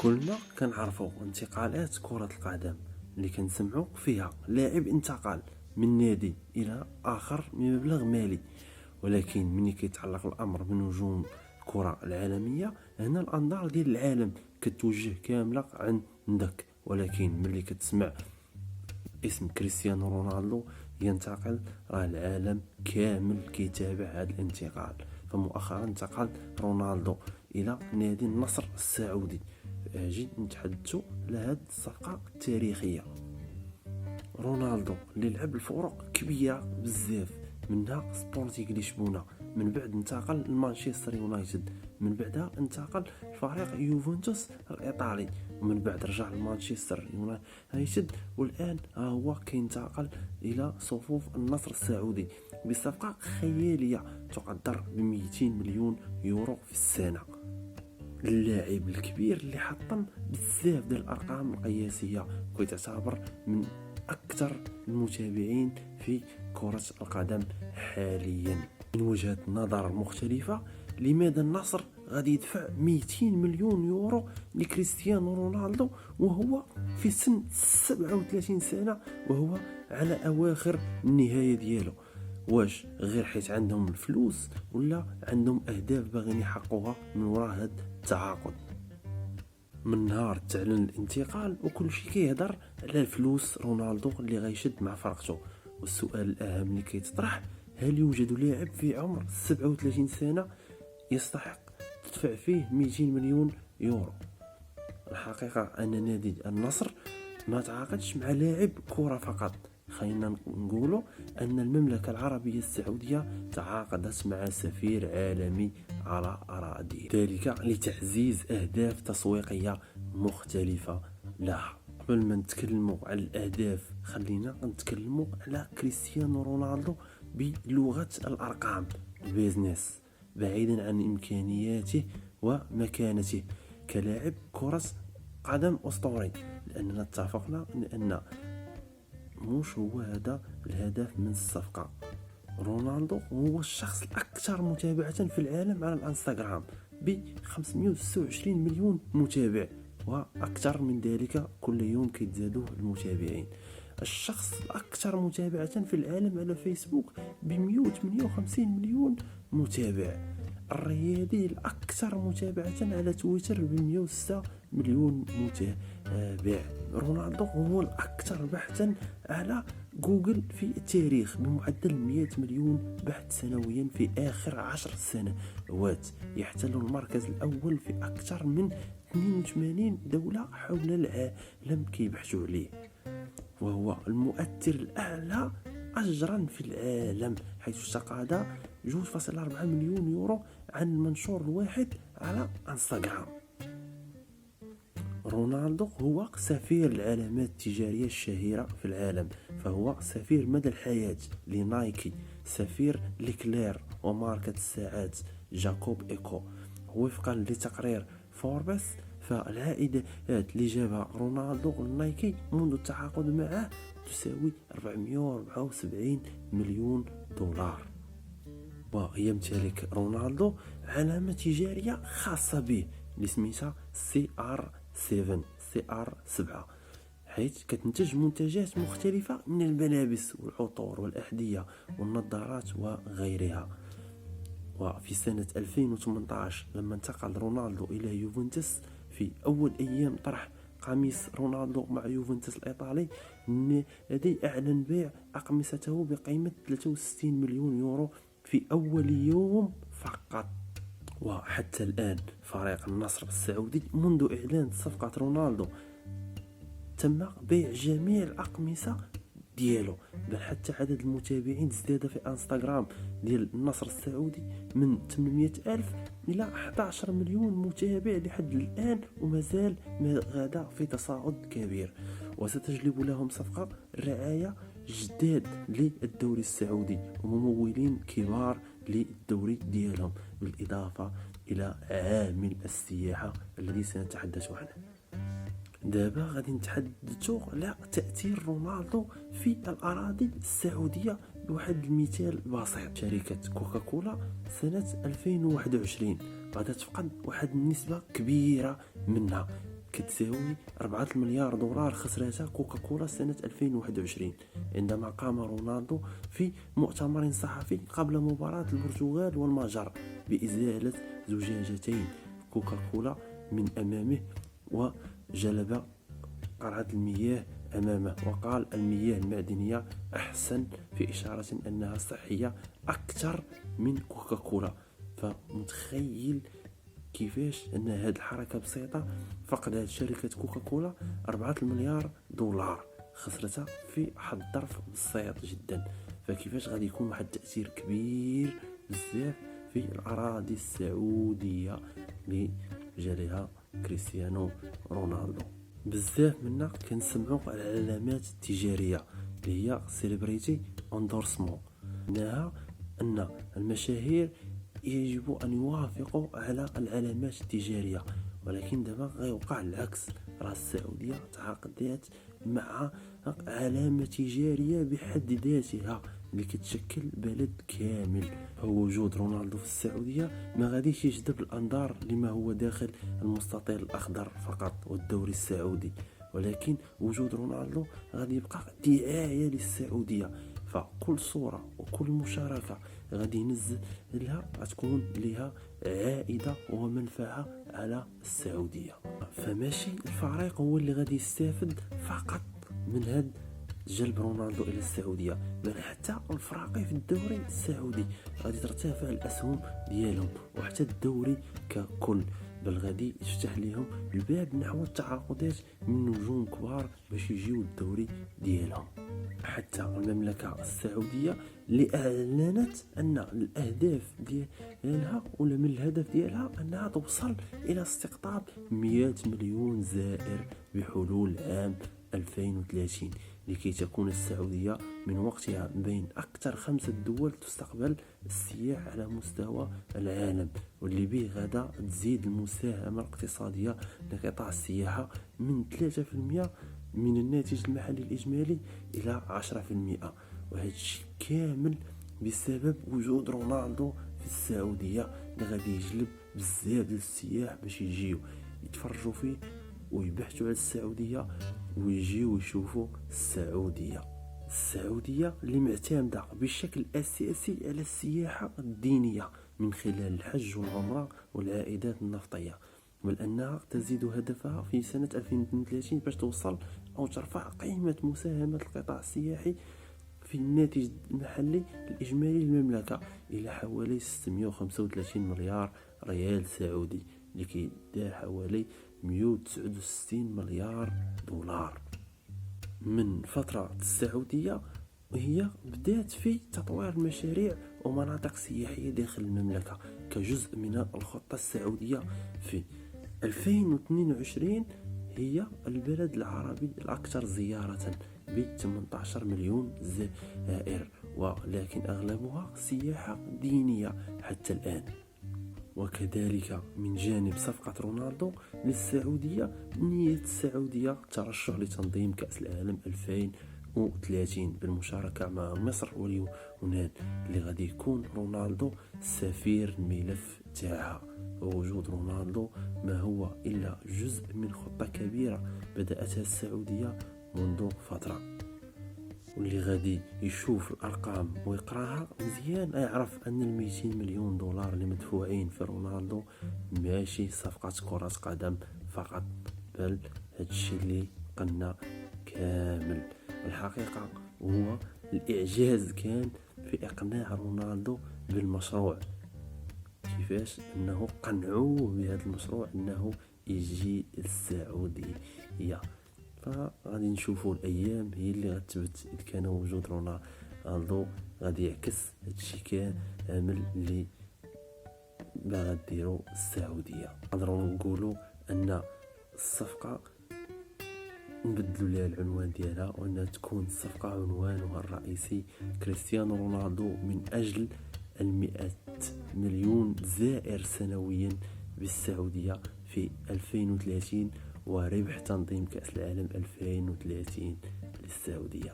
كلنا كنعرفوا انتقالات كرة القدم اللي كنسمعوا فيها لاعب انتقل من نادي الى اخر بمبلغ مالي، ولكن ملي كيتعلق الامر بنجوم الكرة العالمية هنا الانظار ديال العالم كتوجه كاملة عندك. ولكن ملي كتسمع اسم كريستيانو رونالدو ينتقل، راه العالم كامل كيتابع هذا الانتقال. فمؤخرا انتقل رونالدو الى نادي النصر السعودي. اجي نتحدثوا على هذه الصفقه التاريخيه. رونالدو اللي لعب الفروق كبيره بزاف، منها سبورتينغ لشبونه، من بعد انتقل لمانشستر يونايتد، من بعدها انتقل لفريق يوفنتوس الايطالي، ومن بعد رجع لمانشستر يونايتد، والان ها هو كينتقل الى صفوف النصر السعودي بصفقه خياليه تقدر ب 200 مليون يورو في السنه. اللاعب الكبير اللي حطم بزاف ديال الارقام القياسيه ويتعتبر من اكثر المتابعين في كرة القدم حاليا. من وجهة نظر مختلفة، لماذا النصر غادي يدفع 200 مليون يورو لكريستيانو رونالدو وهو في سن 37 سنة وهو على اواخر النهاية ديالو؟ واش غير حيت عندهم الفلوس ولا عندهم اهداف باغيين يحققوها من وراء هذا التعاقد؟ من نهار تعلن الانتقال وكل شيء كيهضر على الفلوس رونالدو اللي غيشد مع فرقته. والسؤال الاهم اللي كيتطرح، هل يوجد لاعب في عمر 37 سنة يستحق تدفع فيه 200 مليون يورو؟ الحقيقة أن نادي النصر ما تعاقدش مع لاعب كرة فقط، خلينا نقولوا أن المملكة العربية السعودية تعاقدت مع سفير عالمي على أراضيه، ذلك لتعزيز أهداف تسويقية مختلفة لها. قبل ما نتكلموا على الأهداف خلينا نتكلموا على كريستيانو رونالدو بلغة الأرقام، البيزنس، بعيدا عن إمكانياته ومكانته كلاعب كرة قدم أسطوري، لأننا اتفقنا أن مش هو هذا الهدف من الصفقة. رونالدو هو الشخص الأكثر متابعة في العالم على الانستغرام ب 526 مليون متابع، وأكثر من ذلك كل يوم كيتزادوا المتابعين. الشخص الأكثر متابعة في العالم على فيسبوك ب 158 مليون متابع. الرياضي الأكثر متابعة على تويتر ب 106 مليون متابع. رونالدو هو الأكثر بحثا على جوجل في التاريخ بمعدل 100 مليون بحث سنويا في آخر 10 سنوات، يحتل المركز الأول في أكثر من 82 دولة حول العالم كيبحثوا عليه، وهو المؤثر الأعلى أجرا في العالم، حيث تقاضى 2.4 مليون يورو عن المنشور الواحد على انستغرام. رونالدو هو سفير العلامات التجارية الشهيرة في العالم، فهو سفير مدى الحياة لنايكي، سفير لكلير وماركة الساعات جاكوب إيكو. وفقا لتقرير فوربس، فالعائدات اللي جابها رونالدو لنايكي منذ التعاقد معه تساوي 474 مليون دولار. ويمتلك رونالدو علامة تجارية خاصة به اللي سميتها CR7، حيث كتنتج منتجات مختلفة من الملابس والعطور والأحذية والنظارات وغيرها. وفي سنة 2018 لما انتقل رونالدو إلى يوفنتوس، في أول أيام طرح قميص رونالدو مع يوفنتوس الإيطالي، النادي أعلن بيع أقمصته بقيمة 63 مليون يورو في أول يوم فقط. وحتى الآن فريق النصر السعودي منذ إعلان صفقة رونالدو تم بيع جميع الأقمصة ديالو، بل حتى عدد المتابعين ازداد في انستغرام ديال النصر السعودي من 800 ألف إلى 11 مليون متابع لحد الآن، ومازال ما غدا في تصاعد كبير. وستجلب لهم صفقة رعاية جداد للدوري السعودي وممولين كبار للدوري ديالهم، بالإضافة إلى عامل السياحة الذي سنتحدث عنه. دابا غادي نتحدثوا على تأثير رونالدو في الأراضي السعودية بواحد المثال بسيط. شركة كوكاكولا سنة 2021 غادي تفقد واحد النسبة كبيرة منها كتساوي 4 مليار دولار خسرتها كوكاكولا سنة 2021 عندما قام رونالدو في مؤتمر صحفي قبل مباراة البرتغال والمجر بإزالة زجاجتين كوكاكولا من أمامه وجلب قرعة المياه أمامه وقال المياه المعدنية أحسن، في إشارة أنها صحية أكثر من كوكاكولا. فمتخيل كيفاش أن هذه الحركة بسيطة فقدت شركة كوكاكولا 4 مليار دولار خسرتها في حد ظرف بسيط جدا. فكيفاش غادي يكون واحد التأثير كبير بزاف في الأراضي السعودية لجلها كريستيانو رونالدو. بزاف منا كنسمعوا على العلامات التجارية اللي هي سيليبريتي اندورسمون، معناها أن المشاهير يجب أن يوافقوا على العلامات التجارية، ولكن دابا غيوقع العكس. راه السعودية تعاقدات مع علامة تجارية بحد ذاتها اللي كتشكل بلد كامل. وجود رونالدو في السعودية ما غاديش يجذب الأنظار لما هو داخل المستطيل الأخضر فقط والدوري السعودي، ولكن وجود رونالدو غادي يبقى دعاية للسعودية. فكل صورة وكل مشاركة غادي ينزل لها غتكون لها عائدة ومنفعة على السعودية. فماشي الفريق هو اللي غادي يستافد فقط من هذا جلب رونالدو الى السعوديه، بل حتى الفراقي في الدوري السعودي غادي ترتفع الاسهم ديالهم، وحتى الدوري ككل، بل غادي يفتح لهم الباب نحو التعاقدات من نجوم كبار باش يجيو الدوري ديالهم. حتى المملكه السعوديه اللي اعلنت ان الاهداف ديالها ولا من الهدف ديالها انها توصل الى استقطاب 100 مليون زائر بحلول عام 2030، لكي تكون السعودية من وقتها بين أكثر 5 دول تستقبل السياح على مستوى العالم، واللي به غدا تزيد المساهمة الاقتصادية لقطاع السياحة من 3% من الناتج المحلي الإجمالي إلى 10%. وهذا الشيء كامل بسبب وجود رونالدو في السعودية اللي غادي يجلب بزاف ديال السياح باش يجيو يتفرجوا فيه ويبحثوا على السعودية ويجيو يشوفوا السعودية اللي معتمدة بشكل أساسي على السياحة الدينية من خلال الحج والعمرة والعائدات النفطية، بل أنها تزيد هدفها في سنة 2032 باش توصل أو ترفع قيمة مساهمة القطاع السياحي في الناتج المحلي الإجمالي للمملكة إلى حوالي 635 مليار ريال سعودي، لكي يدار حوالي 169 مليار دولار. من فترة السعودية وهي بدأت في تطوير المشاريع ومناطق سياحية داخل المملكة كجزء من الخطة السعودية. في 2022 هي البلد العربي الأكثر زيارة ب 18 مليون زائر، ولكن أغلبها سياحة دينية حتى الآن. وكذلك من جانب صفقة رونالدو للسعودية، نية السعودية الترشح لتنظيم كأس العالم 2030 بالمشاركة مع مصر واليونان، اللي غادي يكون رونالدو سفير الملف تاعها. ووجود رونالدو ما هو إلا جزء من خطة كبيرة بدأتها السعودية منذ فترة، واللي غادي يشوف الأرقام ويقراها مزيان يعرف أن 200 مليون دولار اللي مدفوعين في رونالدو ماشي صفقة كرة قدم فقط، بل هادشي اللي قلنا كامل. الحقيقة هو الإعجاز كان في إقناع رونالدو بالمشروع، كيفاش أنه قنعوه بهذا المشروع أنه يجي السعودية. فغادي نشوفوا الايام هي اللي غتثبت اذا كان وجود رونالدو غادي يعكس هادشي كامل اللي باغا ديرو السعوديه. نقدروا نقولوا ان الصفقه نبدلوا لها العنوان ديالها، وانها تكون الصفقه عنوانها الرئيسي كريستيانو رونالدو من اجل 100 مليون زائر سنويا بالسعوديه في 2030 وربح تنظيم كأس العالم 2030 للسعودية.